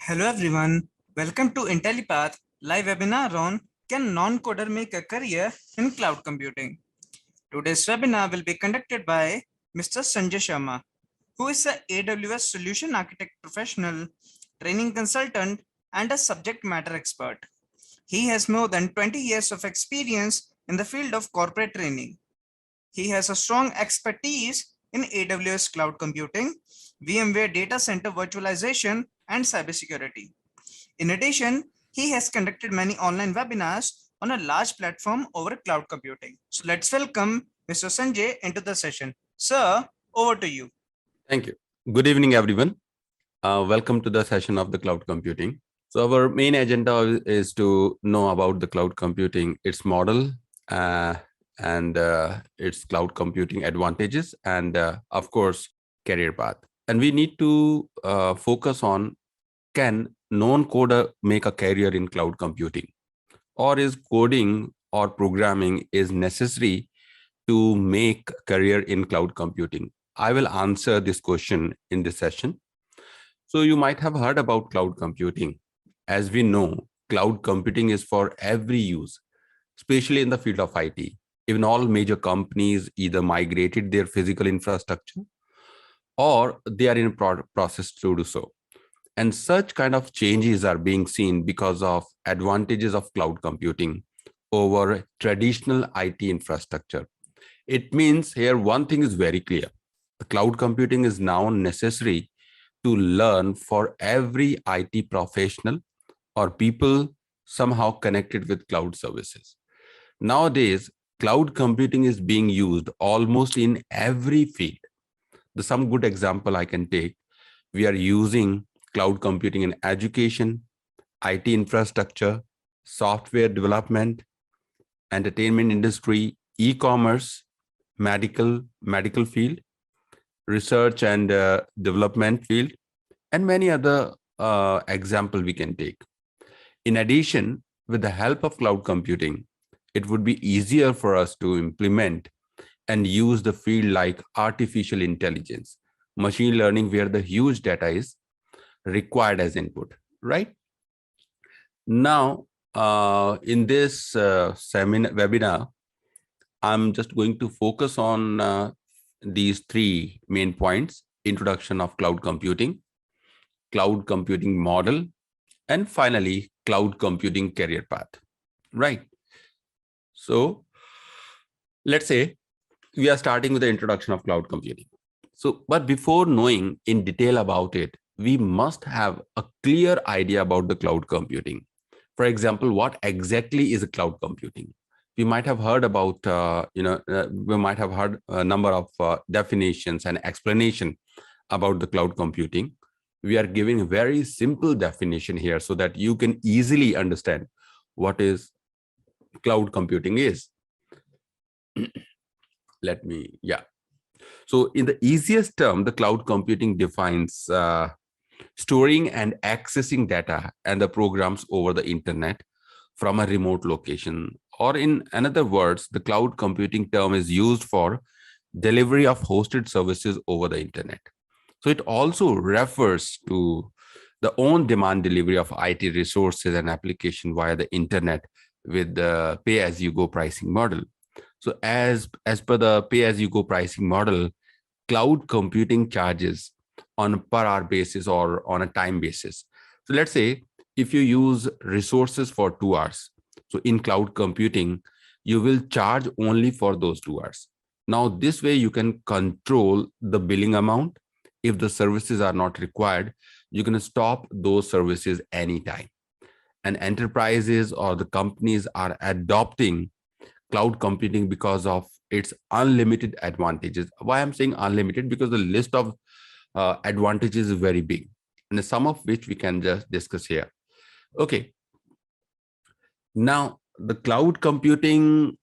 Hello everyone, welcome to Intellipaat live webinar on Can Non-Coder Make a Career in Cloud Computing? Today's webinar will be conducted by Mr. Sanjay Sharma, who is an AWS Solution Architect Professional, training consultant, and a subject matter expert. He has more than 20 years of experience in the field of corporate training. He has a strong expertise in AWS cloud computing, VMware data center virtualization, and cybersecurity. In addition, he has conducted many online webinars on a large platform over cloud computing. So let's welcome Mr. Sanjay into the session. Sir, over to you. Thank you. Good evening, everyone. Welcome to the session of the cloud computing. So our main agenda is to know about the cloud computing, its model, and its cloud computing advantages, and of course, career path. And we need to focus on, can non-coder make a career in cloud computing? Or is coding or programming is necessary to make career in cloud computing? I will answer this question in this session. So you might have heard about cloud computing. As we know, cloud computing is for every use, especially in the field of IT. Even all major companies either migrated their physical infrastructure or they are in a process to do so. And such kind of changes are being seen because of advantages of cloud computing over traditional IT infrastructure. It means here one thing is very clear. The cloud computing is now necessary to learn for every IT professional or people somehow connected with cloud services. Nowadays, cloud computing is being used almost in every field. Some good example I can take, we are using cloud computing in education, IT infrastructure, software development, entertainment industry, e-commerce, medical field, research and development field, and many other example we can take. In addition, with the help of cloud computing, it would be easier for us to implement and use the field like artificial intelligence, machine learning, where the huge data is required as input, right? Now, in this webinar, I'm just going to focus on these three main points: introduction of cloud computing model, and finally, cloud computing career path, right? So let's say we are starting with the introduction of cloud computing. So, but before knowing in detail about it, we must have a clear idea about the cloud computing. For example, what exactly is cloud computing? We might have heard about, we might have heard a number of definitions and explanation about the cloud computing. We are giving a very simple definition here so that you can easily understand what is cloud computing is. So in the easiest term, the cloud computing defines storing and accessing data and the programs over the internet from a remote location. Or in other words, the cloud computing term is used for delivery of hosted services over the internet. So it also refers to the on-demand delivery of IT resources and application via the internet with the pay-as-you-go pricing model. So as per the pay-as-you-go pricing model, cloud computing charges on a per hour basis or on a time basis. So let's say if you use resources for 2 hours, so in cloud computing, you will charge only for those 2 hours. Now, this way you can control the billing amount. If the services are not required, you can stop those services anytime. And enterprises or the companies are adopting cloud computing because of its unlimited advantages. Why I'm saying unlimited? Because the list of advantages is very big, and some of which we can just discuss here. Okay. Now, the cloud computing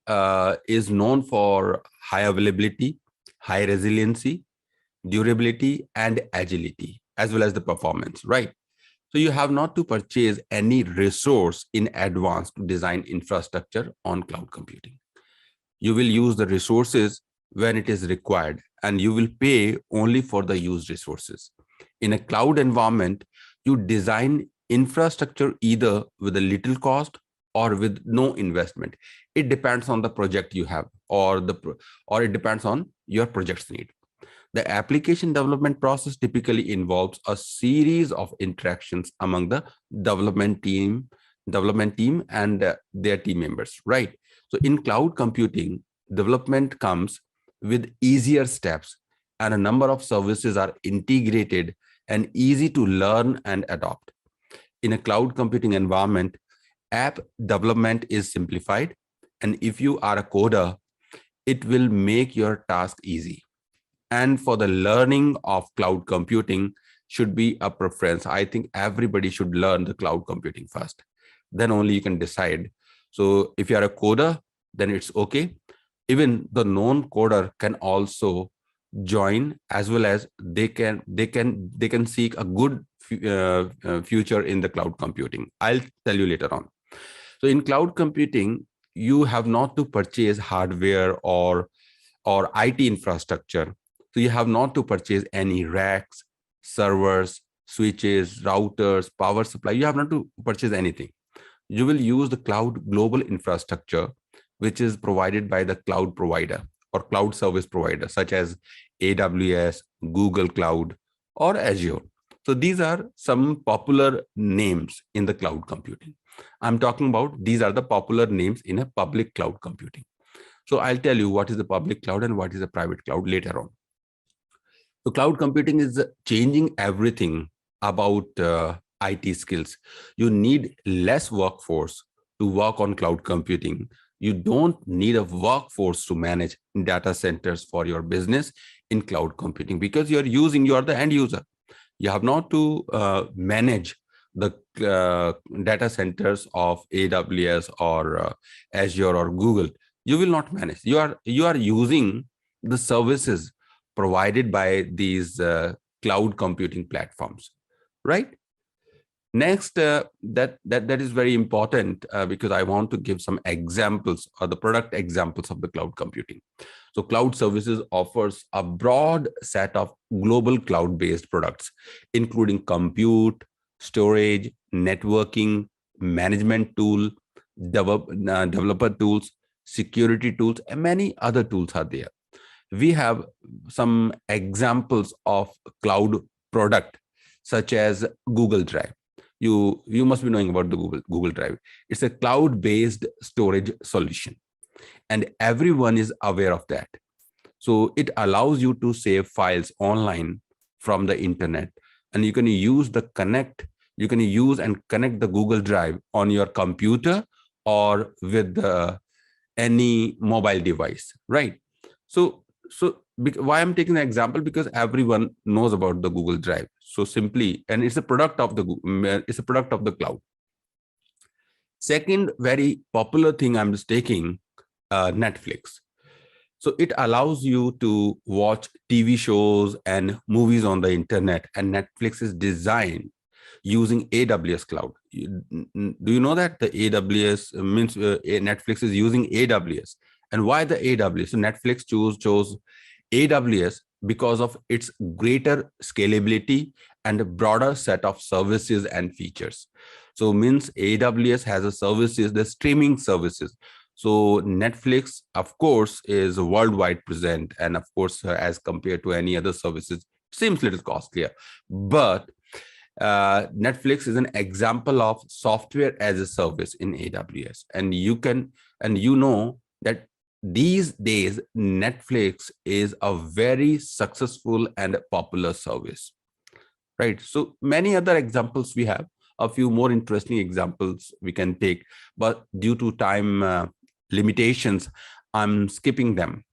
is known for high availability, high resiliency, durability, and agility, as well as the performance, right? So you have not to purchase any resource in advance to design infrastructure on cloud computing. You will use the resources when it is required, and you will pay only for the used resources. In a cloud environment, you design infrastructure either with a little cost or with no investment. It depends on the project you have, or it depends on your project's need. The application development process typically involves a series of interactions among the development team and their team members, right? So in cloud computing, development comes with easier steps, and a number of services are integrated and easy to learn and adopt. In a cloud computing environment, app development is simplified, and if you are a coder, it will make your task easy. And for the learning of cloud computing should be a preference. I think everybody should learn the cloud computing first. Then only you can decide. So if you are a coder, then it's okay. Even the non-coder can also join, as well as they can seek a good future in the cloud computing. I'll tell you later on. So in cloud computing, you have not to purchase hardware or IT infrastructure. So you have not to purchase any racks, servers, switches, routers, power supply. You have not to purchase anything. You will use the cloud global infrastructure, which is provided by the cloud provider or cloud service provider, such as AWS, Google Cloud, or Azure. So these are some popular names in the cloud computing. I'm talking about these are the popular names in a public cloud computing. So I'll tell you what is the public cloud and what is the private cloud later on. So cloud computing is changing everything about IT skills. You need less workforce to work on cloud computing. You don't need a workforce to manage data centers for your business in cloud computing, because you are the end user. You have not to manage the data centers of AWS or Azure or Google. You will not manage. You are using the services provided by these cloud computing platforms, right? Next, that is very important because I want to give some examples or the product examples of the cloud computing. So cloud services offers a broad set of global cloud-based products, including compute, storage, networking, management tool, developer tools, security tools, and many other tools are there. We have some examples of cloud product, such as Google Drive. You must be knowing about the Google Drive. It's a cloud-based storage solution, and everyone is aware of that. So it allows you to save files online from the internet, and you can use and connect the Google Drive on your computer or with any mobile device, right? So why I'm taking the example, because everyone knows about the Google Drive. So simply, and it's a product of the cloud. Second very popular thing I'm just taking, Netflix. So it allows you to watch TV shows and movies on the internet, and Netflix is designed using AWS cloud. Do you know that the AWS means Netflix is using AWS? And why the AWS? So Netflix chose AWS because of its greater scalability and a broader set of services and features. So means AWS has the streaming services. So Netflix, of course, is worldwide present, and of course, as compared to any other services, seems a little costlier. But Netflix is an example of software as a service in AWS, and you know that these days Netflix is a very successful and popular service, right? So many other examples we have. A few more interesting examples we can take, but due to time limitations, I'm skipping them.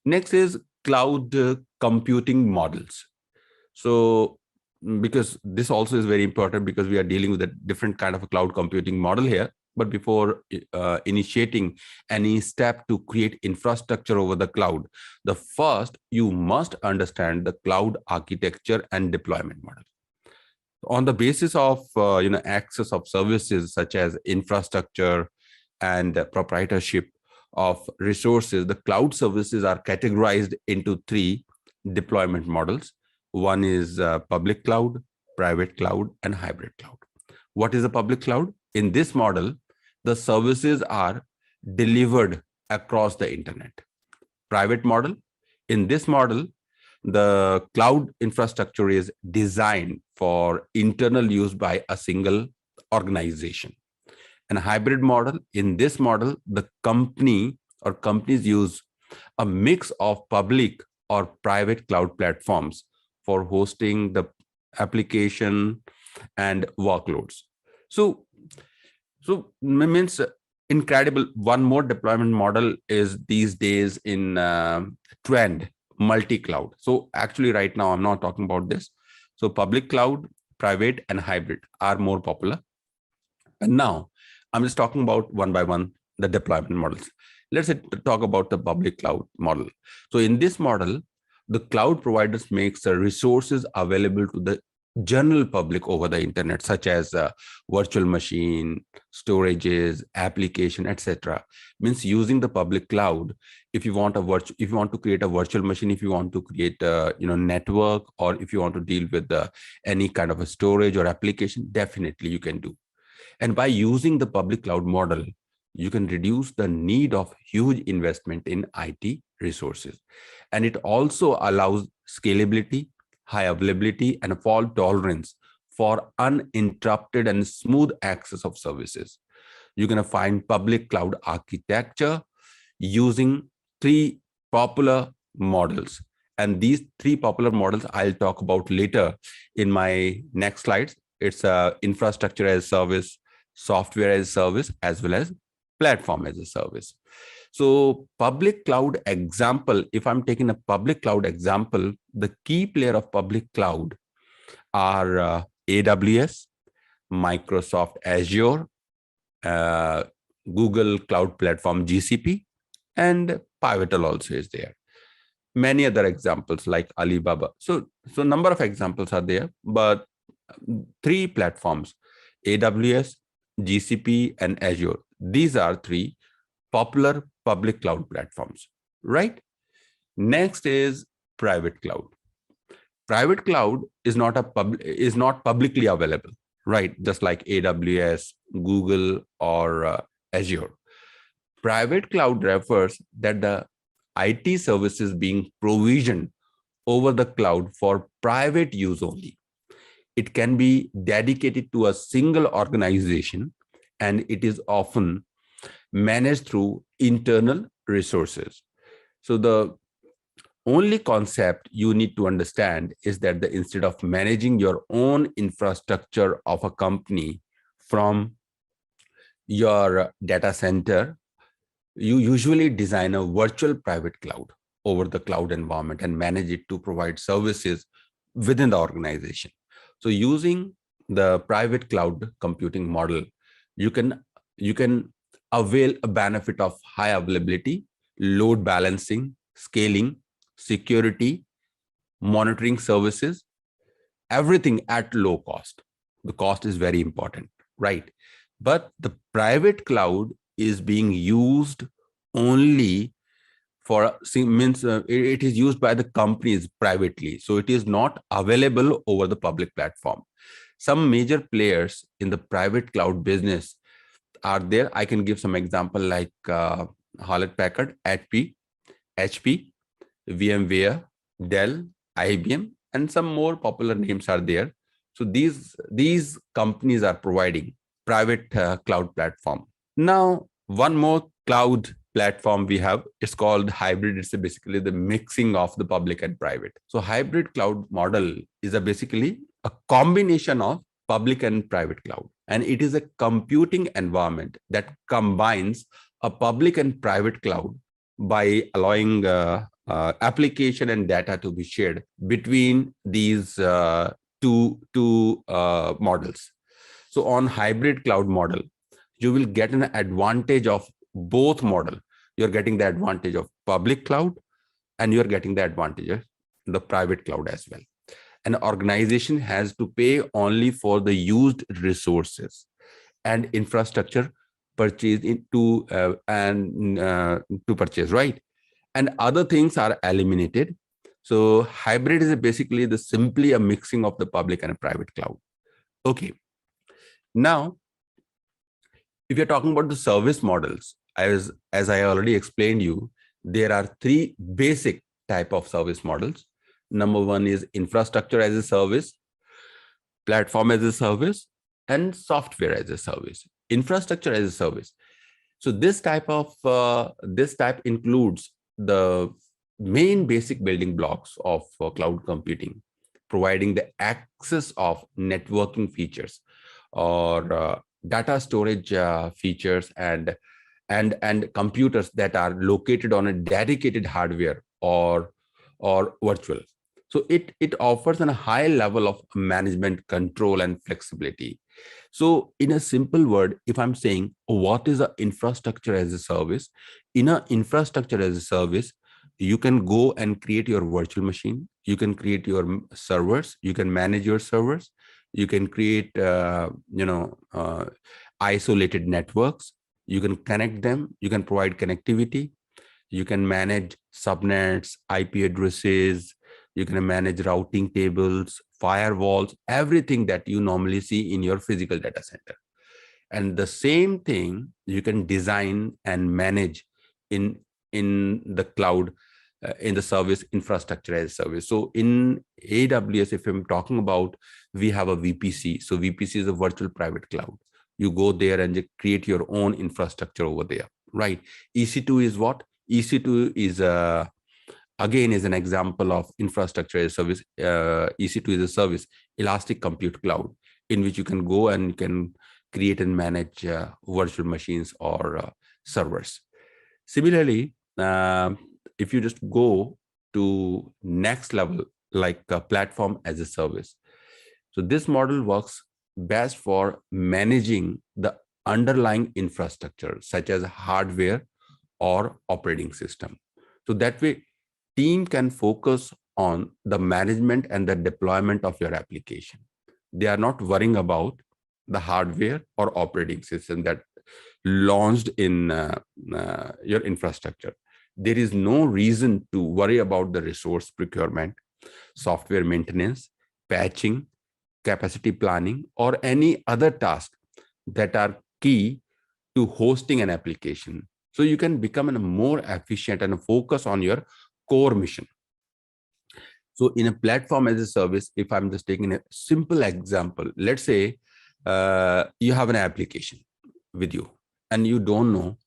Next is cloud computing models. So because this also is very important, because we are dealing with a different kind of a cloud computing model here. But before initiating any step to create infrastructure over the cloud, the first you must understand the cloud architecture and deployment model. On the basis of access of services such as infrastructure and proprietorship of resources, the cloud services are categorized into three deployment models. One is public cloud, private cloud, and hybrid cloud. What is a public cloud? In this model, the services are delivered across the internet. Private model, in this model, the cloud infrastructure is designed for internal use by a single organization. And hybrid model, in this model, the company or companies use a mix of public or private cloud platforms for hosting the application and workloads. So means incredible. One more deployment model is these days in trend, multi-cloud. So actually right now I'm not talking about this. So public cloud, private and hybrid are more popular. And now I'm just talking about one by one the deployment models. Let's talk about the public cloud model. So in this model, the cloud providers makes the resources available to the general public over the internet, such as virtual machine, storages, application, etc. Means using the public cloud. If you want to create a virtual machine, if you want to create a network, or if you want to deal with any kind of a storage or application, definitely you can do. And by using the public cloud model, you can reduce the need of huge investment in IT resources. And it also allows scalability, high availability, and fault tolerance for uninterrupted and smooth access of services. You're going to find public cloud architecture using three popular models. And these three popular models I'll talk about later in my next slides. It's infrastructure as a service, software as a service, as well as platform as a service. So public cloud example, if I'm taking a public cloud example, the key player of public cloud are AWS, Microsoft Azure, Google Cloud Platform GCP, and Pivotal also is there. Many other examples like Alibaba. So number of examples are there, but three platforms, AWS, GCP, and Azure. These are three popular public cloud platforms, right? Next is private cloud. Private cloud is not publicly available, right? Just like AWS, Google, or Azure. Private cloud refers that the IT services being provisioned over the cloud for private use only. It can be dedicated to a single organization, and it is often managed through internal resources. So the only concept you need to understand is that instead of managing your own infrastructure of a company from your data center, you usually design a virtual private cloud over the cloud environment and manage it to provide services within the organization. So using the private cloud computing model, you can avail a benefit of high availability, load balancing, scaling, security, monitoring services, everything at low cost. The cost is very important, right? But the private cloud is being used only for means it is used by the companies privately, so it is not available over the public platform. Some major players in the private cloud business are there. I can give some example like Hewlett Packard, HP, VMware, Dell, IBM, and some more popular names are there. So these companies are providing private cloud platform. Now, one more cloud platform we have, it's called hybrid. It's basically the mixing of the public and private. So hybrid cloud model is basically a combination of public and private cloud. And it is a computing environment that combines a public and private cloud by allowing application and data to be shared between these two models. So on hybrid cloud model, you will get an advantage of both model. You're getting the advantage of public cloud and you're getting the advantage of the private cloud as well. An organization has to pay only for the used resources and infrastructure purchased to purchase, right? And other things are eliminated. So hybrid is basically simply a mixing of the public and private cloud. Okay. Now, if you're talking about the service models, as I already explained you, there are three basic type of service models. Number one is infrastructure as a service, platform as a service, and software as a service. Infrastructure as a service. So this type includes the main basic building blocks of cloud computing, providing the access of networking features or data storage features and computers that are located on a dedicated hardware or virtual. So it offers a high level of management control and flexibility. So in a simple word, if I'm saying what is a infrastructure as a service, in a infrastructure as a service, you can go and create your virtual machine, you can create your servers, you can manage your servers, you can create isolated networks, you can connect them, you can provide connectivity, you can manage subnets, IP addresses, you can manage routing tables, firewalls, everything that you normally see in your physical data center. And the same thing you can design and manage in the cloud, in the service infrastructure as a service. So in AWS, if I'm talking about, we have a VPC. So VPC is a virtual private cloud. You go there and you create your own infrastructure over there, right? EC2 is what? EC2 is again is an example of infrastructure as a service. EC2 is a service, elastic compute cloud, in which you can go and you can create and manage virtual machines or servers. Similarly, if you just go to next level, like a platform as a service. So this model works best for managing the underlying infrastructure, such as hardware or operating system. So that way, team can focus on the management and the deployment of your application. They are not worrying about the hardware or operating system that launched in your infrastructure. There is no reason to worry about the resource procurement, software maintenance, patching, capacity planning, or any other task that are key to hosting an application. So you can become a more efficient and focus on your core mission. So in a platform as a service, if I'm just taking a simple example, let's say you have an application with you and you don't know.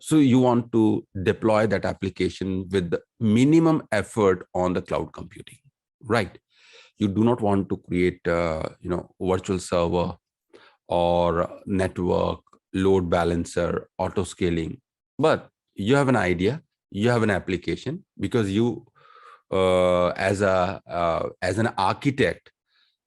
So you want to deploy that application with the minimum effort on the cloud computing, right? You do not want to create, virtual server or network, load balancer, auto scaling, but you have an idea, you have an application, because you, as an architect,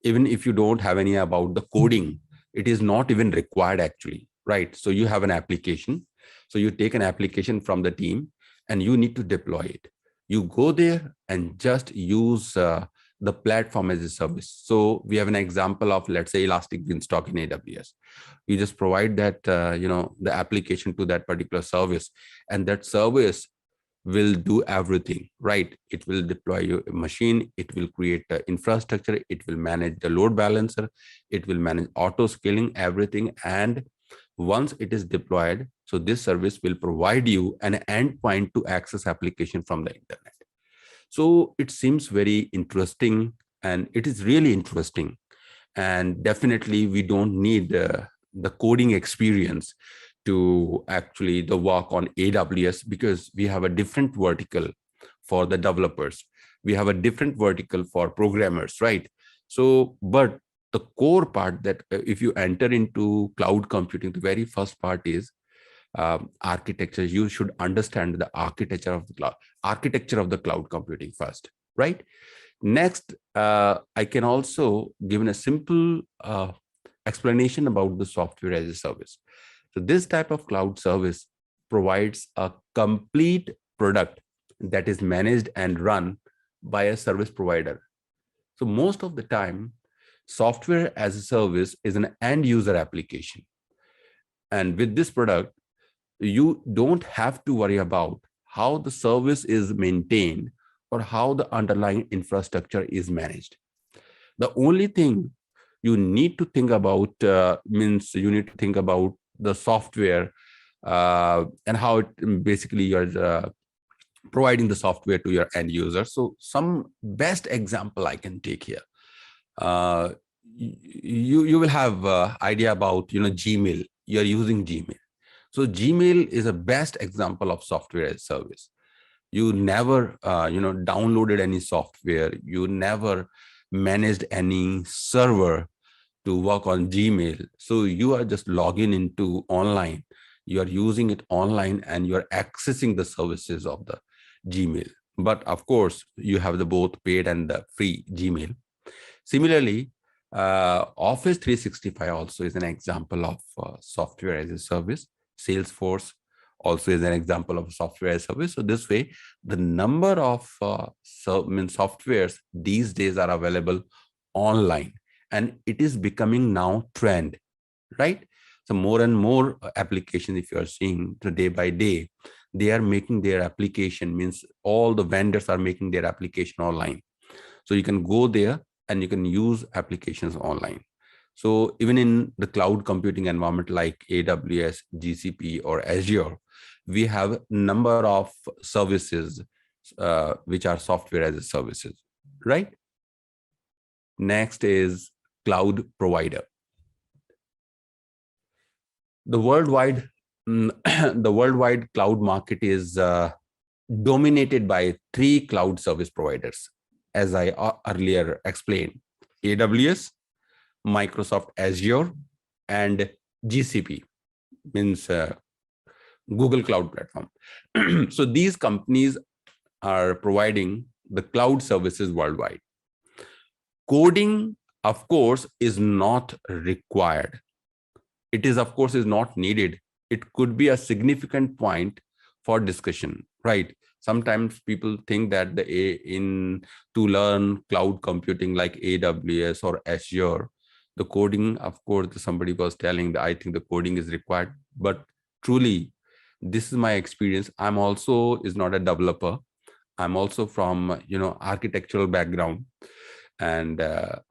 even if you don't have any about the coding, it is not even required actually, right? So you have an application, so you take an application from the team and you need to deploy it. You go there and just use the platform as a service. So we have an example of, let's say, elastic beanstalk in AWS. You just provide that the application to that particular service, and that service will do everything, right? It will deploy your machine, it will create the infrastructure, it will manage the load balancer, it will manage auto scaling, everything. And once it is deployed, so this service will provide you an endpoint to access application from the internet. So it seems very interesting, and it is really interesting. And definitely we don't need the coding experience to actually the work on AWS, because we have a different vertical for the developers, we have a different vertical for programmers, right? So but the core part, that if you enter into cloud computing, the very first part is architecture. You should understand the architecture of the cloud computing first, right? Next, I can also give a simple explanation about the software as a service. So this type of cloud service provides a complete product that is managed and run by a service provider. So most of the time, software as a service is an end user application. And with this product, you don't have to worry about how the service is maintained or how the underlying infrastructure is managed. The only thing you need to think about, means you need to think about the software and how it basically you're providing the software to your end user. So some best example I can take here. Uh, you will have idea about, Gmail. You're using Gmail. So Gmail is a best example of software as service. You never downloaded any software, you never managed any server to work on Gmail. So you are just logging into online, you are using it online, and you are accessing the services of the Gmail. But of course you have the both paid and the free Gmail. Similarly, Office 365 also is an example of software as a service. Salesforce also is an example of software as a service. So this way, the number of softwares these days are available online, and it is becoming now trend, right? So more and more applications, if you are seeing day by day, they are making their application, means all the vendors are making their application online. So you can go there and you can use applications online. So even in the cloud computing environment like AWS, GCP, or Azure, we have number of services which are software as a services, right? Next is cloud provider. The worldwide the worldwide cloud market is dominated by three cloud service providers, as I earlier explained: AWS, Microsoft Azure, and GCP, means Google Cloud Platform. So these companies are providing the cloud services worldwide. Coding, of course, is not required. It is, of course, is not needed. It could be a significant point for discussion, right? Sometimes people think that to learn cloud computing like AWS or Azure, the coding, of course, somebody was telling that I think the coding is required, but truly, this is my experience. I'm also is not a developer. I'm also from architectural background, and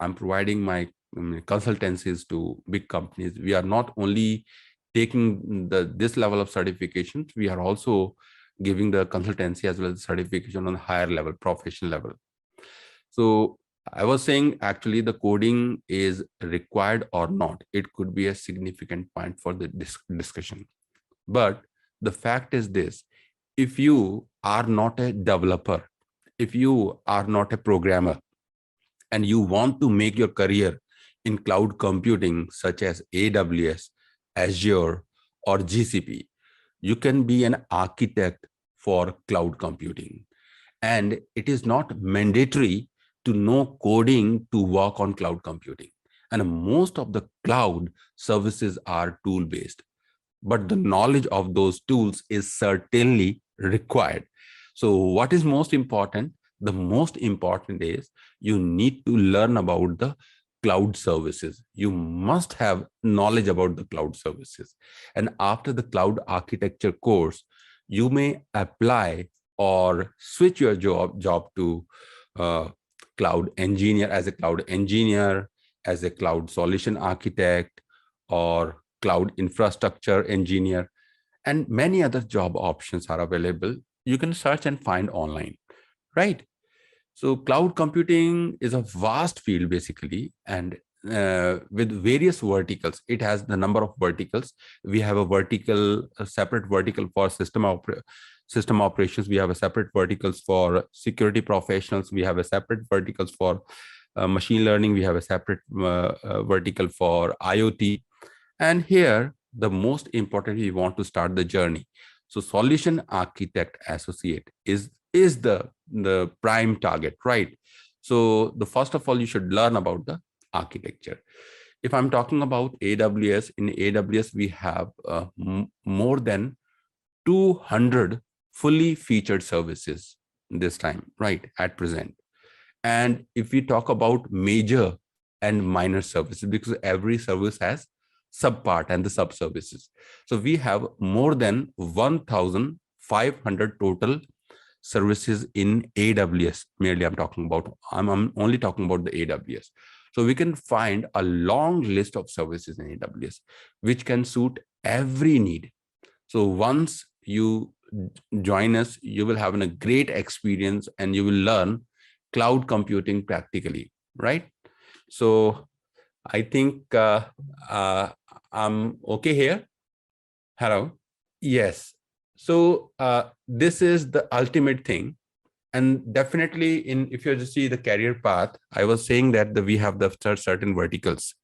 I'm providing my consultancies to big companies. We are not only taking this level of certifications, we are also giving the consultancy as well as certification on higher level, professional level. So I was saying, actually, the coding is required or not, it could be a significant point for the discussion. But the fact is this: if you are not a developer, if you are not a programmer, and you want to make your career in cloud computing such as AWS, Azure, or GCP, you can be an architect for cloud computing. And it is not mandatory to know coding to work on cloud computing. And most of the cloud services are tool based, but the knowledge of those tools is certainly required. So what is most important? The most important is you need to learn about the cloud services. You must have knowledge about the cloud services. And after the cloud architecture course, you may apply or switch your job to cloud engineer, as a cloud engineer, as a cloud solution architect, or cloud infrastructure engineer, and many other job options are available. You can search and find online, right? So cloud computing is a vast field basically, and with various verticals. It has the number of verticals. We have a separate vertical for system operations. We have a separate verticals for security professionals. We have a separate verticals for machine learning. We have a separate vertical for IoT. And here, the most important, we want to start the journey. So solution architect associate is the prime target, right? So the first of all, you should learn about the architecture. If I'm talking about AWS, in AWS, we have more than 200 fully featured services this time, right, at present. And if we talk about major and minor services, because every service has subpart and the sub services. So we have more than 1,500 total services in AWS. Merely I'm only talking about the AWS. So we can find a long list of services in AWS, which can suit every need. So once you join us, you will have a great experience and you will learn cloud computing practically, right? So I think I'm okay here. Hello. Yes. So this is the ultimate thing. And definitely if you just see the career path, I was saying that we have the certain verticals.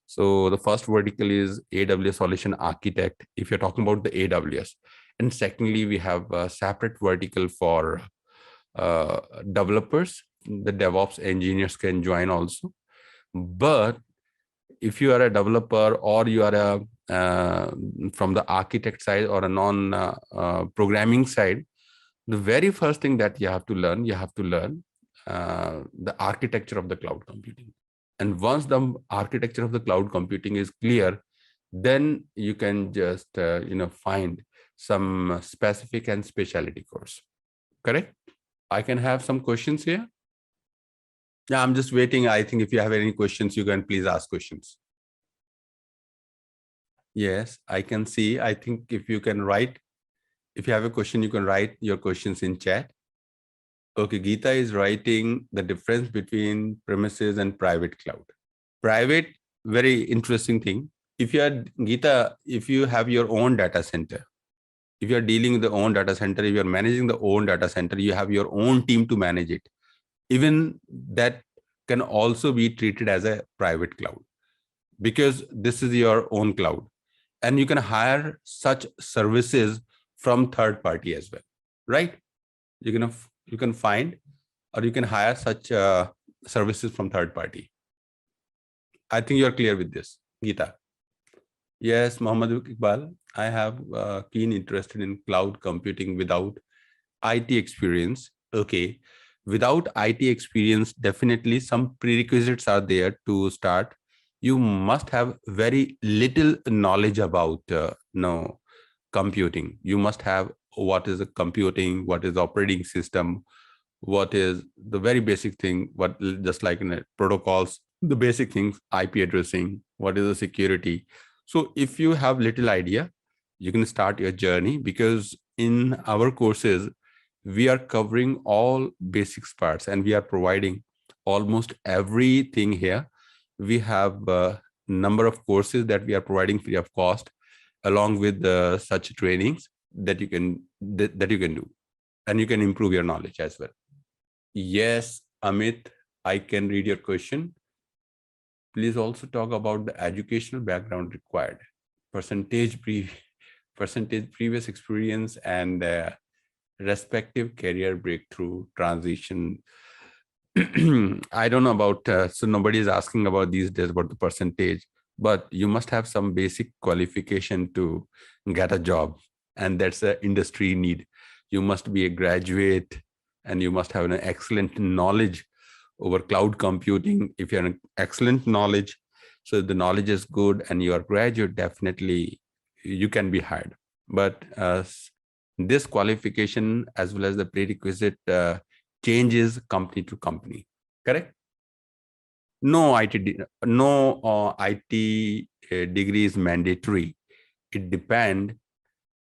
So the first vertical is AWS Solution Architect, if you're talking about the AWS. And secondly, we have a separate vertical for developers. The DevOps engineers can join also. But if you are a developer or you are from the architect side or a non-programming side, the very first thing that you have to learn the architecture of the cloud computing. And once the architecture of the cloud computing is clear, then you can just find some specific and specialty course. Correct? I can have some questions here. Yeah, I'm just waiting. I think if you have any questions, you can please ask questions. Yes, I can see. I think if you can write, if you have a question, you can write your questions in chat. Okay, Geeta is writing the difference between premises and private cloud. Private, very interesting thing. If you are, Geeta, if you have your own data center, if you are dealing with the own data center, if you are managing the own data center, you have your own team to manage it. Even that can also be treated as a private cloud because this is your own cloud. And you can hire such services from third party as well, right? You can find or you can hire such services from third party. I think you're clear with this, Geeta. Yes, Mohammad Iqbal, I have keen interest in cloud computing without IT experience. Okay, without IT experience, definitely some prerequisites are there to start. You must have very little knowledge about computing. You must have what is a computing, what is operating system, what is the very basic thing, what just like in protocols, the basic things, IP addressing, what is the security. So if you have little idea, you can start your journey because in our courses, we are covering all basics parts and we are providing almost everything here. We have a number of courses that we are providing free of cost along with such trainings that you can do, and you can improve your knowledge as well. Yes, Amit, I can read your question. Please also talk about the educational background required, percentage previous experience, and respective career breakthrough transition. I don't know about, so nobody is asking about these days about the percentage, but you must have some basic qualification to get a job. And that's an industry need. You must be a graduate and you must have an excellent knowledge over cloud computing. If you have an excellent knowledge, so the knowledge is good and you are graduate, definitely you can be hired. But this qualification as well as the prerequisite changes company to company. Correct? No IT degree is mandatory. It depends.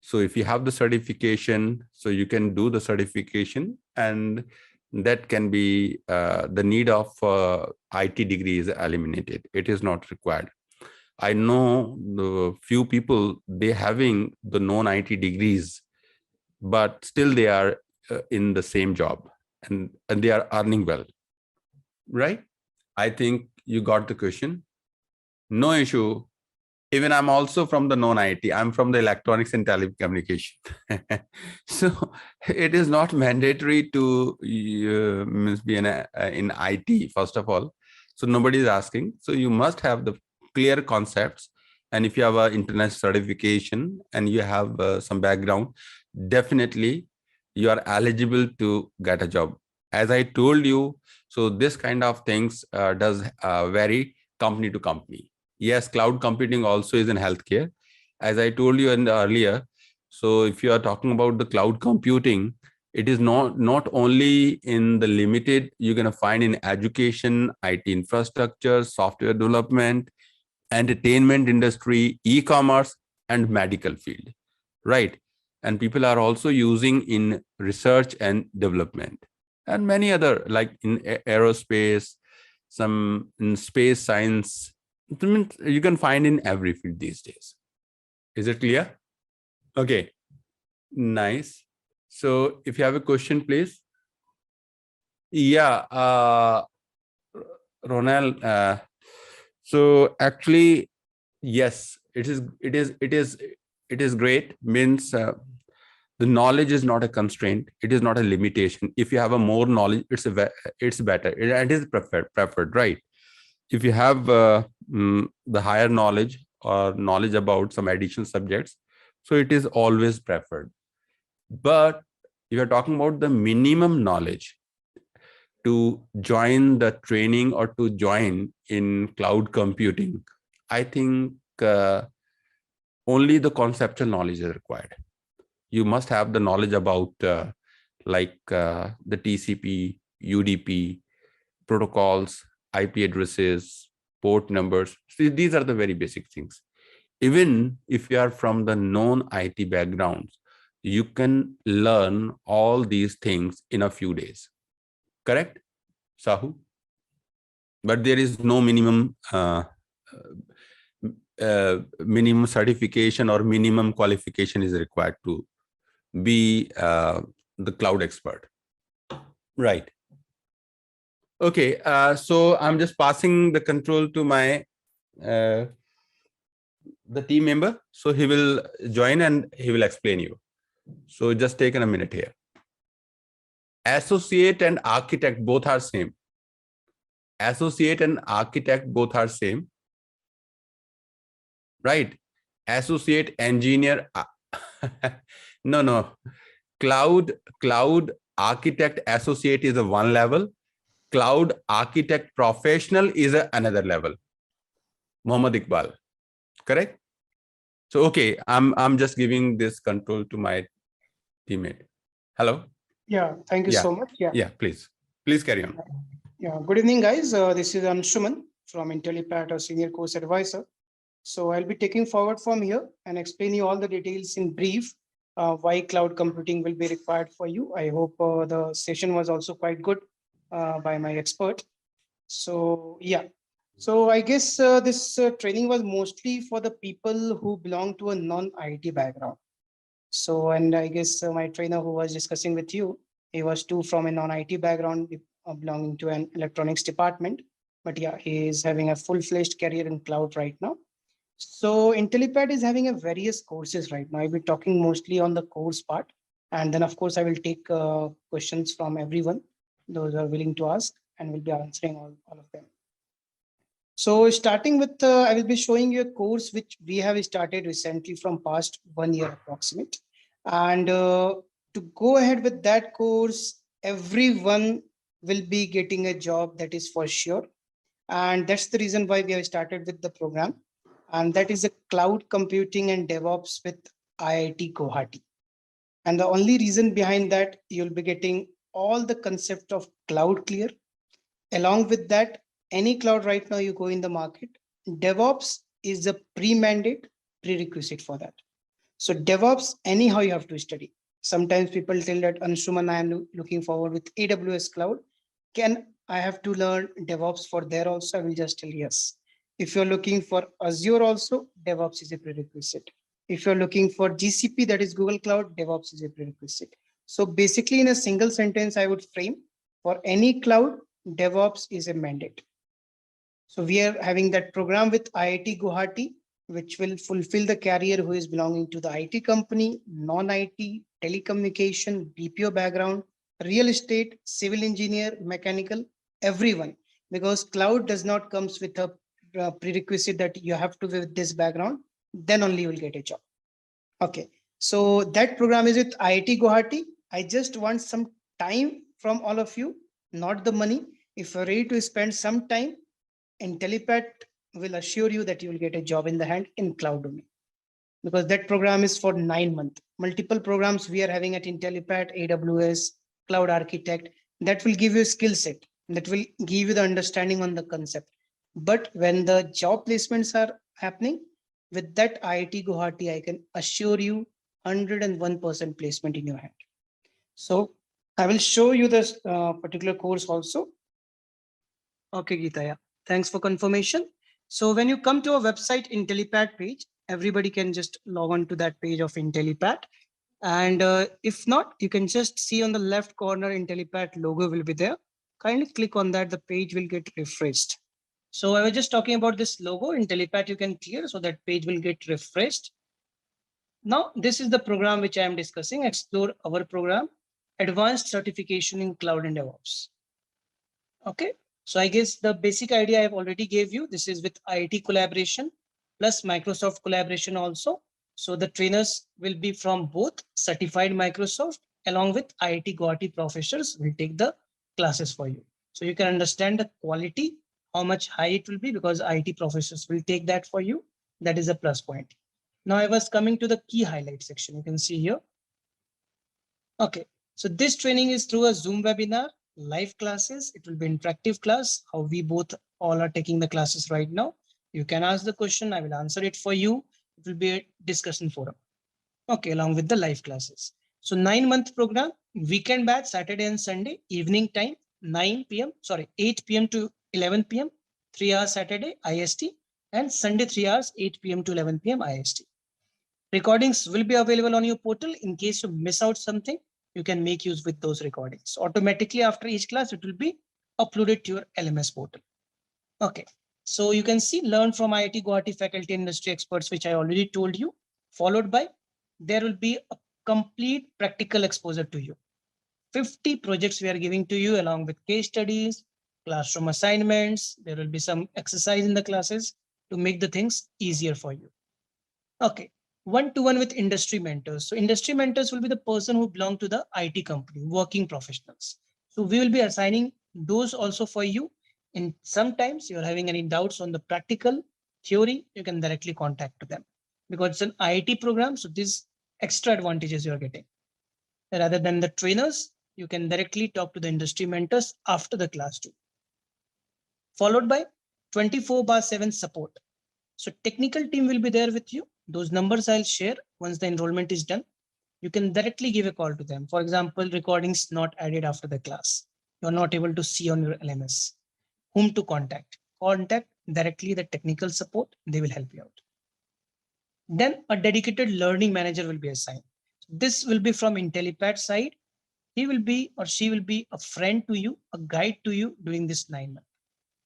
So if you have the certification, so you can do the certification, and that can be the need of IT degree is eliminated. It is not required. I know the few people, they having the non-IT degrees, but still they are in the same job and they are earning well, right? I think you got the question. No issue. Even I'm also from the non-IT. I'm from the electronics and telecommunication. So it is not mandatory to be in IT, first of all. So nobody is asking. So you must have the clear concepts. And if you have an international certification and you have some background, definitely you are eligible to get a job. As I told you, so this kind of things does vary company to company. Yes, cloud computing also is in healthcare. As I told you earlier, so if you are talking about the cloud computing, It is not only in the limited, you're going to find in education, IT infrastructure, software development, entertainment industry, e-commerce, and medical field, right? And people are also using in research and development, and many other, like in aerospace, some in space science. You can find in every field these days. Is it clear? Okay, nice. So if you have a question, please. Yeah, Ronald. So actually, yes, it is great. Means the knowledge is not a constraint. It is not a limitation. If you have a more knowledge, it's better. It is preferred, right? If you have the higher knowledge or knowledge about some additional subjects, so it is always preferred. But if you're talking about the minimum knowledge to join the training or to join in cloud computing, I think only the conceptual knowledge is required. You must have the knowledge about the TCP, UDP, protocols, IP addresses, port numbers. See, these are the very basic things. Even if you are from the non-IT backgrounds, you can learn all these things in a few days. Correct, Sahu? But there is no minimum minimum certification or minimum qualification is required to be the cloud expert, right? Okay, so I'm just passing the control to my the team member, so he will join and he will explain you. So just take a minute here. Associate and architect both are same. Associate and architect both are same, right? Associate engineer. No. Cloud architect associate is a one level. Cloud architect professional is another level. Muhammad Iqbal, correct? So okay, I'm just giving this control to my teammate. Hello. Yeah, thank you so much. Yeah, please carry on. Yeah, good evening, guys. This is Anshuman from Intellipaat, a senior course advisor. So I'll be taking forward from here and explain you all the details in brief, why cloud computing will be required for you. I hope the session was also quite good by my expert. So yeah, so I guess this training was mostly for the people who belong to a non-IT background. So, and I guess my trainer who was discussing with you, he was too from a non-IT background belonging to an electronics department. But yeah, he is having a full-fledged career in cloud right now. So Intellipaat is having a various courses right now. I'll be talking mostly on the course part. And then of course, I will take questions from everyone, those are willing to ask, and will be answering all of them. So starting with, I will be showing you a course which we have started recently from past 1 year approximate. And to go ahead with that course, everyone will be getting a job, that is for sure. And that's the reason why we have started with the program. And that is a cloud computing and DevOps with IIT Guwahati. And the only reason behind that, you'll be getting all the concept of cloud clear. Along with that, any cloud right now you go in the market, DevOps is a pre-mandate prerequisite for that. So DevOps, anyhow you have to study. Sometimes people tell that, Anshuman, I am looking forward with AWS cloud. Can I have to learn DevOps for there also? I will just tell yes. If you're looking for Azure also, DevOps is a prerequisite. If you're looking for GCP, that is Google Cloud, DevOps is a prerequisite. So basically in a single sentence, I would frame, for any cloud, DevOps is a mandate. So we are having that program with IIT Guwahati, which will fulfill the career who is belonging to the IT company, non-IT, telecommunication, BPO background, real estate, civil engineer, mechanical, everyone. Because cloud does not comes with a prerequisite that you have to be with this background, then only you will get a job. Okay, so that program is with IIT Guwahati. I just want some time from all of you, not the money. If you're ready to spend some time, Intellipaat will assure you that you will get a job in the hand in cloud domain. because that program is for 9 months. Multiple programs we are having at Intellipaat, AWS, Cloud Architect, that will give you a skill set, that will give you the understanding on the concept. But when the job placements are happening, with that IIT Guwahati, I can assure you 101% placement in your hand. So I will show you this particular course also. Okay, Geeta, yeah. Thanks for confirmation. So when you come to our website Intellipaat page, everybody can just log on to that page of Intellipaat. And if not, you can just see on the left corner Intellipaat logo will be there. Kindly click on that, the page will get refreshed. So I was just talking about this logo, Intellipaat you can clear, so that page will get refreshed. Now, this is the program which I am discussing, Explore Our Program, Advanced Certification in Cloud and DevOps. Okay, so I guess the basic idea I have already gave you. This is with IIT collaboration plus Microsoft collaboration also. So the trainers will be from both certified Microsoft along with IIT Guwahati professors will take the classes for you. So you can understand the quality, how much high it will be, because IIT professors will take that for you. That is a plus point. Now I was coming to the key highlight section. You can see here. Okay, so this training is through a Zoom webinar, live classes. It will be interactive class, how we both all are taking the classes right now. You can ask the question, I will answer it for you. It will be a discussion forum. Okay, along with the live classes. So 9-month program, weekend batch, Saturday and Sunday, evening time, 9 p.m. Sorry, 8 p.m. to 11 p.m. 3 hours Saturday, IST, and Sunday 3 hours, 8 p.m. to 11 p.m. IST. Recordings will be available on your portal. In case you miss out something, you can make use with those recordings. Automatically after each class, it will be uploaded to your LMS portal. Okay, so you can see learn from IIT Guwahati faculty industry experts, which I already told you, followed by there will be a complete practical exposure to you. 50 projects we are giving to you along with case studies, classroom assignments. There will be some exercise in the classes to make the things easier for you. Okay, one-to-one with industry mentors. So industry mentors will be the person who belong to the IT company, working professionals. So we will be assigning those also for you. And sometimes you're having any doubts on the practical theory, you can directly contact to them because it's an IT program. So these extra advantages you're getting. Rather than the trainers, you can directly talk to the industry mentors after the class too. Followed by 24/7 support. So technical team will be there with you. Those numbers I'll share once the enrollment is done. You can directly give a call to them. For example, recordings not added after the class. You're not able to see on your LMS. Whom to contact? Contact directly the technical support. They will help you out. Then a dedicated learning manager will be assigned. This will be from Intellipaat side. He will be or she will be a friend to you, a guide to you during this 9 months.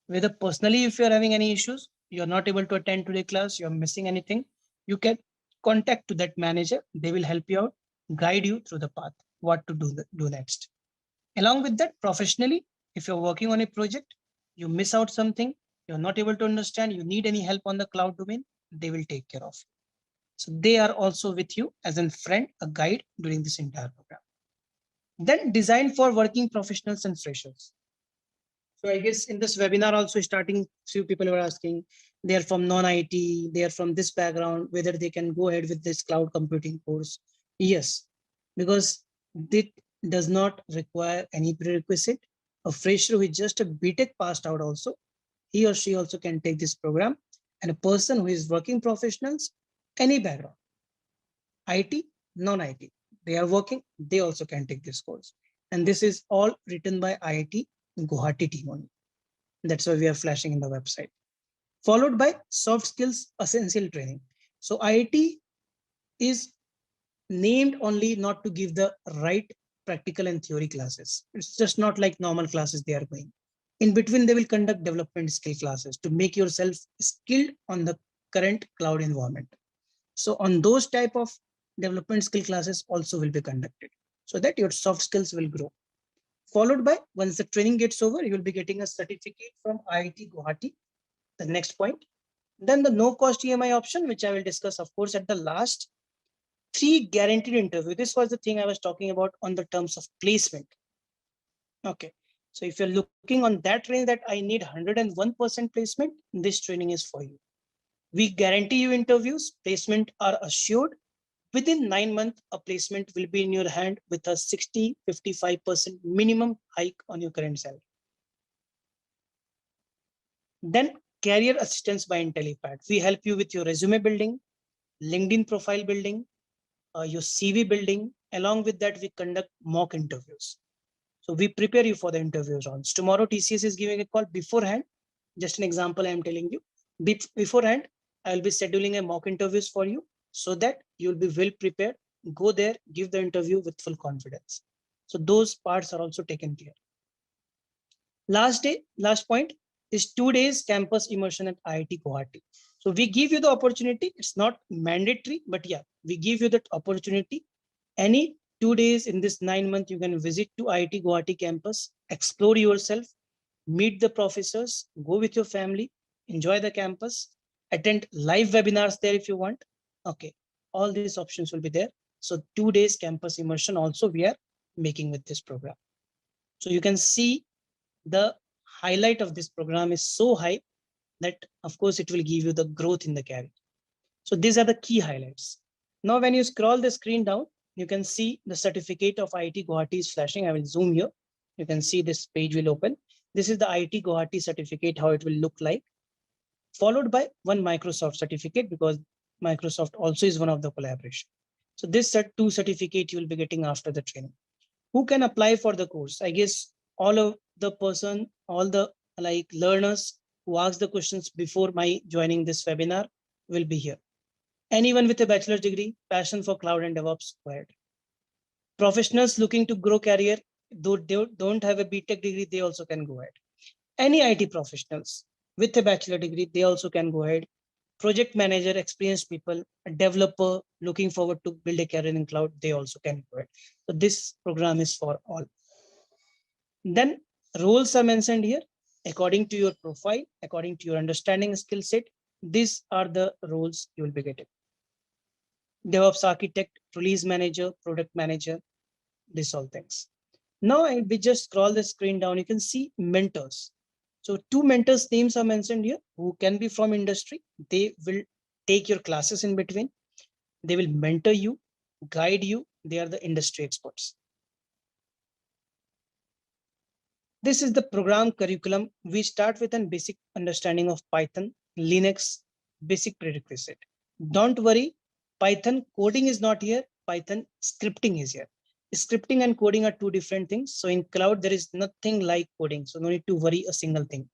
Whether personally, if you're having any issues, you're not able to attend today class, you're missing anything, you can contact to that manager. They will help you out, guide you through the path, what to do next. Along with that, professionally, if you're working on a project, you miss out something, you're not able to understand, you need any help on the cloud domain, they will take care of you. So they are also with you as a friend, a guide during this entire program. Then designed for working professionals and freshers. So I guess in this webinar also starting, few people were asking, they are from non-IT, they are from this background, whether they can go ahead with this cloud computing course. Yes, because it does not require any prerequisite. A fresher who is just a BTech passed out also, he or she also can take this program. And a person who is working professionals, any background, IT, non-IT, they are working, they also can take this course. And this is all written by IIT Guwahati team only. That's why we are flashing in the website. Followed by soft skills essential training. So IIT is named only not to give the right practical and theory classes. It's just not like normal classes they are going. In between, they will conduct development skill classes to make yourself skilled on the current cloud environment. So on those type of development skill classes also will be conducted so that your soft skills will grow. Followed by, once the training gets over, you will be getting a certificate from IIT Guwahati, the next point. Then the no cost EMI option, which I will discuss, of course, at the last. 3 guaranteed interview. This was the thing I was talking about on the terms of placement. Okay. So if you're looking on that range that I need 101% placement, this training is for you. We guarantee you interviews, placement are assured. Within 9 months, a placement will be in your hand with a 55% minimum hike on your current salary. Then career assistance by Intellipaat. We help you with your resume building, LinkedIn profile building, your CV building. Along with that, we conduct mock interviews. So we prepare you for the interview rounds. Tomorrow, TCS is giving a call beforehand. Just an example, I am telling you. Beforehand, I will be scheduling a mock interviews for you so that you will be well prepared. Go there, give the interview with full confidence. So those parts are also taken care. Last point is 2 days campus immersion at IIT Guwahati. So we give you the opportunity. It's not mandatory, but yeah, we give you that opportunity. Any 2 days in this 9 months, you can visit to IIT Guwahati campus, explore yourself, meet the professors, go with your family, enjoy the campus, attend live webinars there if you want. Okay, all these options will be there. So 2 days campus immersion also we are making with this program. So you can see the highlight of this program is so high that of course it will give you the growth in the career. So these are the key highlights. Now, when you scroll the screen down, you can see the certificate of IIT Guwahati is flashing. I will zoom here. You can see this page will open. This is the IIT Guwahati certificate, how it will look like, followed by one Microsoft certificate because Microsoft also is one of the collaboration. So this two certificate you will be getting after the training. Who can apply for the course? I guess all of the person, all the learners who asked the questions before my joining this webinar will be here. Anyone with a bachelor's degree, passion for cloud and DevOps, go ahead. Professionals looking to grow career, though they don't have a BTech degree, they also can go ahead. Any IT professionals with a bachelor degree, they also can go ahead. Project manager, experienced people, a developer looking forward to build a career in cloud, they also can go ahead. So this program is for all. Then roles are mentioned here according to your profile, according to your understanding skill set. These are the roles you will be getting. DevOps architect, release manager, product manager, these all things. Now we just scroll the screen down, you can see mentors. So 2 mentors names are mentioned here who can be from industry. They will take your classes in between. They will mentor you, guide you. They are the industry experts. This is the program curriculum. We start with a basic understanding of Python, Linux, basic prerequisite. Don't worry, Python coding is not here. Python scripting is here. Scripting and coding are 2 different things. So in cloud, there is nothing like coding. So no need to worry a single thing.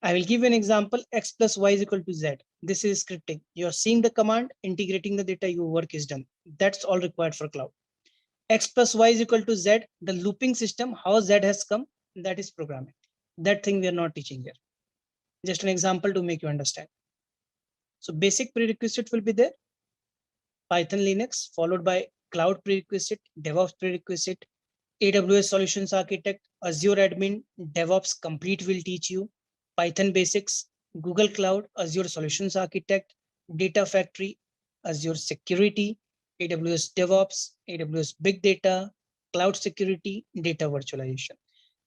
I will give you an example. X plus Y is equal to Z. This is scripting. You're seeing the command, integrating the data, your work is done. That's all required for cloud. X plus Y is equal to Z. The looping system, how Z has come, that is programming. That thing we are not teaching here. Just an example to make you understand. So basic prerequisite will be there. Python, Linux, followed by cloud prerequisite, DevOps prerequisite, AWS solutions architect, Azure admin, DevOps complete will teach you, Python basics, Google Cloud, Azure solutions architect, data factory, Azure security, AWS DevOps, AWS big data, cloud security, data virtualization.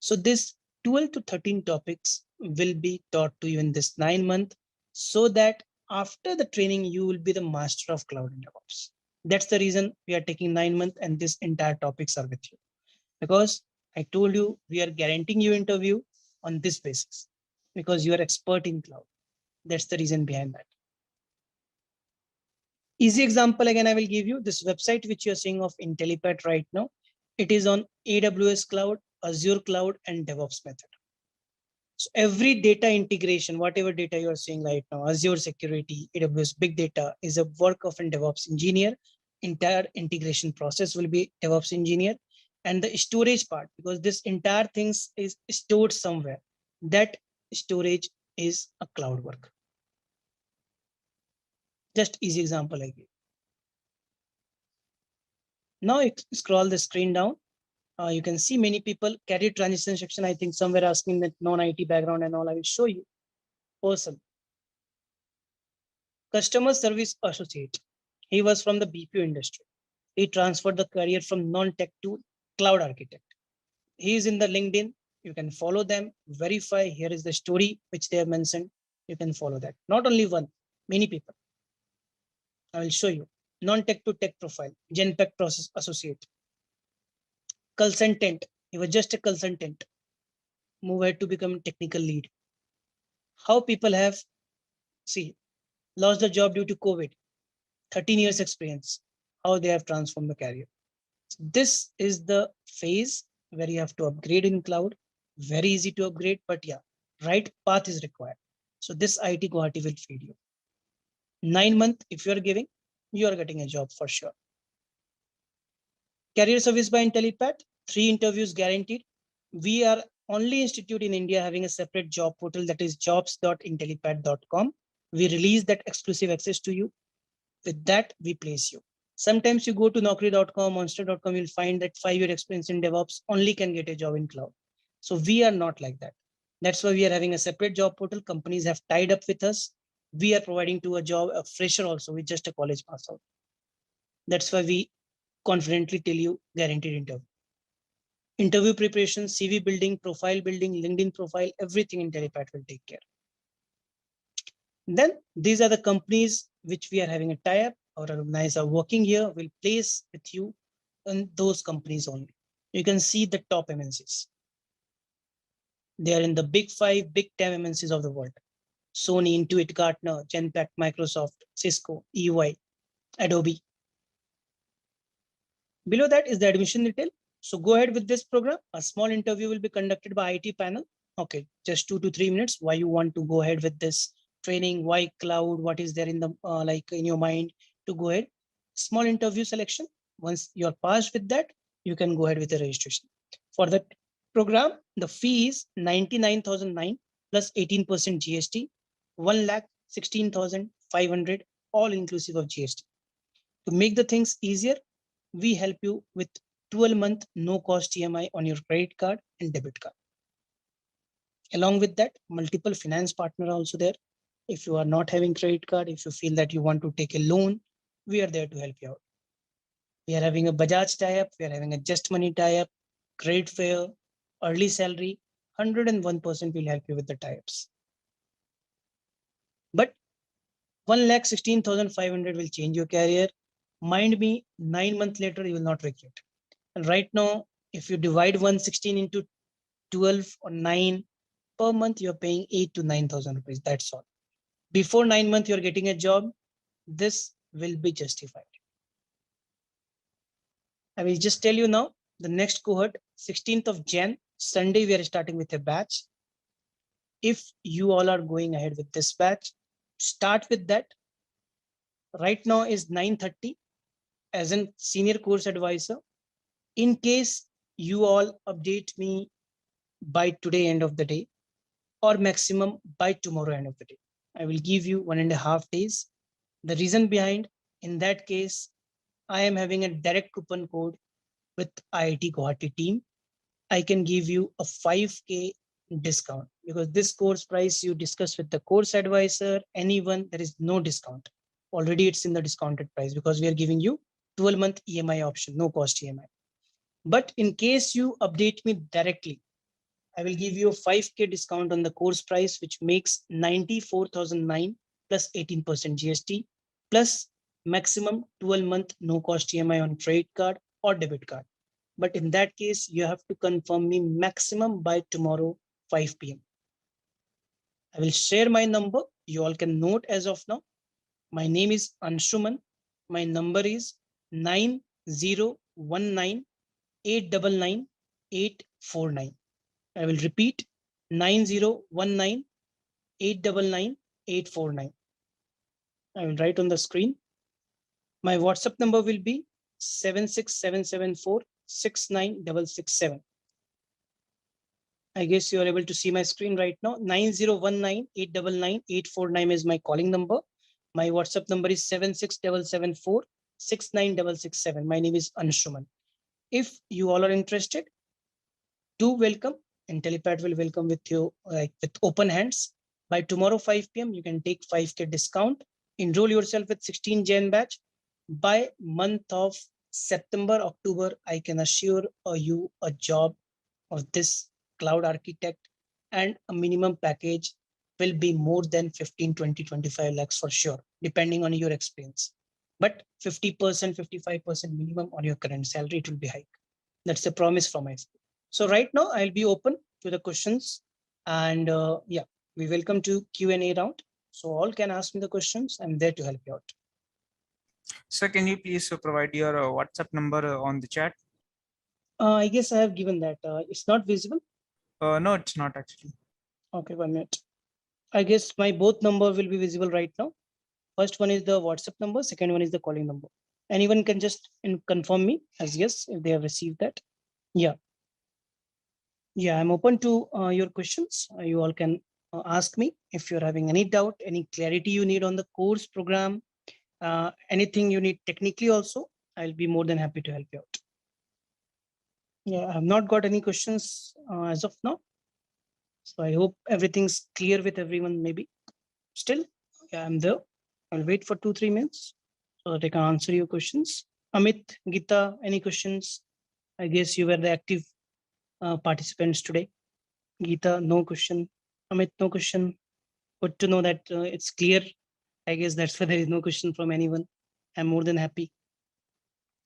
So this 12 to 13 topics will be taught to you in this 9 months so that after the training, you will be the master of cloud and DevOps. That's the reason we are taking 9 months and this entire topics are with you. Because I told you, we are guaranteeing you interview on this basis because you are expert in cloud. That's the reason behind that. Easy example again, I will give you this website which you're seeing of Intellipaat right now. It is on AWS cloud, Azure cloud, and DevOps method. So every data integration, whatever data you are seeing right now, Azure security, AWS big data is a work of a DevOps engineer. Entire integration process will be DevOps engineer. And the storage part, because this entire things is stored somewhere, that storage is a cloud work. Just easy example I give. Now scroll the screen down. You can see many people career transition section. I think somewhere asking that non-IT background and all. I will show you. Person, customer service associate. He was from the BPO industry. He transferred the career from non-tech to cloud architect. He is in the LinkedIn. You can follow them, verify. Here is the story which they have mentioned. You can follow that. Not only one. Many people. I will show you. Non-tech to tech profile, Genpact process associate. Consultant, you were just a consultant. Move ahead to become technical lead. How people have, see, lost the job due to COVID, 13 years experience, how they have transformed the career. This is the phase where you have to upgrade in cloud. Very easy to upgrade, but yeah, right path is required. So this IT Guwahati will feed you. 9 months, if you are giving, you are getting a job for sure. Career service by Intellipaat, 3 interviews guaranteed. We are only institute in India having a separate job portal, that is jobs.intellipaat.com. We release that exclusive access to you. With that, we place you. Sometimes you go to naukri.com, monster.com, you'll find that 5-year experience in DevOps only can get a job in cloud. So we are not like that. That's why we are having a separate job portal. Companies have tied up with us. We are providing to a fresher also with just a college pass out. That's why we confidently tell you guaranteed interview. Interview preparation, CV building, profile building, LinkedIn profile, everything Intellipaat will take care. Then these are the companies which we are having a tie-up or organize are working here, will place with you in those companies only. You can see the top MNCs. They are in the big 5, big 10 MNCs of the world. Sony, Intuit, Gartner, Genpact, Microsoft, Cisco, EY, Adobe. Below that is the admission detail. So go ahead with this program. A small interview will be conducted by IT panel. Okay, just 2 to 3 minutes. Why you want to go ahead with this training? Why cloud? What is there in the like in your mind to go ahead? Small interview selection. Once you're passed with that, you can go ahead with the registration. For the program, the fee is 99,009 plus 18% GST, 1,16,500, all inclusive of GST. To make the things easier, we help you with 12-month no-cost EMI on your credit card and debit card. Along with that, multiple finance partners are also there. If you are not having credit card, if you feel that you want to take a loan, we are there to help you out. We are having a Bajaj tie-up, we are having a Just Money tie-up, credit fair, early salary, 101% will help you with the tie-ups. But 1,16,500 will change your career. Mind me, 9 months later, you will not regret. And right now, if you divide 116 into 12 or 9 per month, you're paying 8 to 9,000 rupees. That's all. Before 9 months, you're getting a job. This will be justified. I will just tell you now, the next cohort, 16th of Jan, Sunday, we are starting with a batch. If you all are going ahead with this batch, start with that. Right now is 9:30 as a senior course advisor. In case you all update me by today end of the day, or maximum by tomorrow end of the day, I will give you 1.5 days. The reason behind, in that case, I am having a direct coupon code with IIT Guwahati team. I can give you a 5K discount because this course price you discuss with the course advisor, anyone, there is no discount. Already it's in the discounted price because we are giving you 12-month EMI option, no cost EMI. But in case you update me directly, I will give you a 5K discount on the course price, which makes 94,009 plus 18% GST plus maximum 12-month no cost EMI on credit card or debit card. But in that case, you have to confirm me maximum by tomorrow, 5 p.m. I will share my number. You all can note as of now. My name is Anshuman. My number is 9019899849. I will repeat 9019899849. I will write on the screen. My WhatsApp number will be 767746967. I guess you are able to see my screen right now. 9019899849 is my calling number. My WhatsApp number is 767746967. My name is Anshuman. If you all are interested, do welcome. Intellipaat will welcome with you like with open hands. By tomorrow 5 p.m. you can take 5K discount. Enroll yourself with 16 Jan batch. By month of September, October, I can assure you a job of this cloud architect and a minimum package will be more than 15, 20, 25 lakhs for sure, depending on your experience. But 50%, 55% minimum on your current salary, it will be hike. That's the promise from my side. So right now I'll be open to the questions, and yeah, we welcome to Q&A round. So all can ask me the questions. I'm there to help you out. Sir, can you please provide your WhatsApp number on the chat? I guess I have given that. It's not visible. No, it's not actually. Okay, 1 minute. I guess my both number will be visible right now. First one is the WhatsApp number. Second one is the calling number. Anyone can just confirm me as yes if they have received that. Yeah. Yeah, I'm open to your questions. You all can ask me if you're having any doubt, any clarity you need on the course program, anything you need technically also. I'll be more than happy to help you out. Yeah, I've not got any questions as of now. So I hope everything's clear with everyone maybe. Still, yeah, I'm there. I'll wait for 2-3 minutes so that I can answer your questions. Amit, Geeta, any questions? I guess you were the active participants today. Geeta, no question. Amit, no question. Good to know that it's clear. I guess that's why there is no question from anyone. I'm more than happy.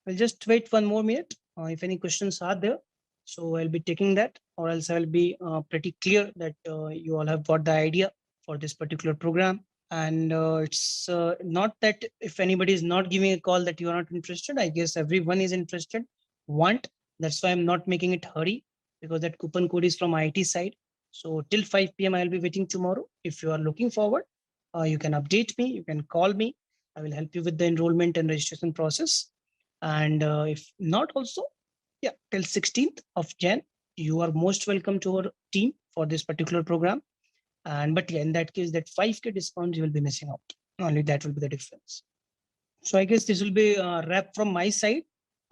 I'll just wait 1 more minute if any questions are there. So I'll be taking that, or else I'll be pretty clear that you all have got the idea for this particular program. And it's not that if anybody is not giving a call that you are not interested. I guess everyone is interested. Want. That's why I'm not making it hurry, because that coupon code is from IT side. So till 5 p.m. I'll be waiting tomorrow. If you are looking forward, you can update me. You can call me. I will help you with the enrollment and registration process. And if not also, yeah, till 16th of Jan, you are most welcome to our team for this particular program. And but yeah, in that case, that 5K discount you will be missing out. Only that will be the difference. So I guess this will be a wrap from my side.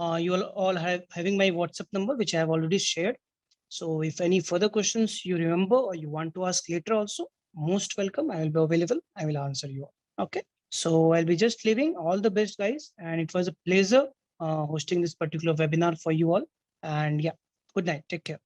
You will all have having my WhatsApp number, which I have already shared. So if any further questions you remember or you want to ask later also, most welcome. I will be available. I will answer you. Okay. So I'll be just leaving. All the best, guys. And it was a pleasure hosting this particular webinar for you all. And yeah, good night. Take care.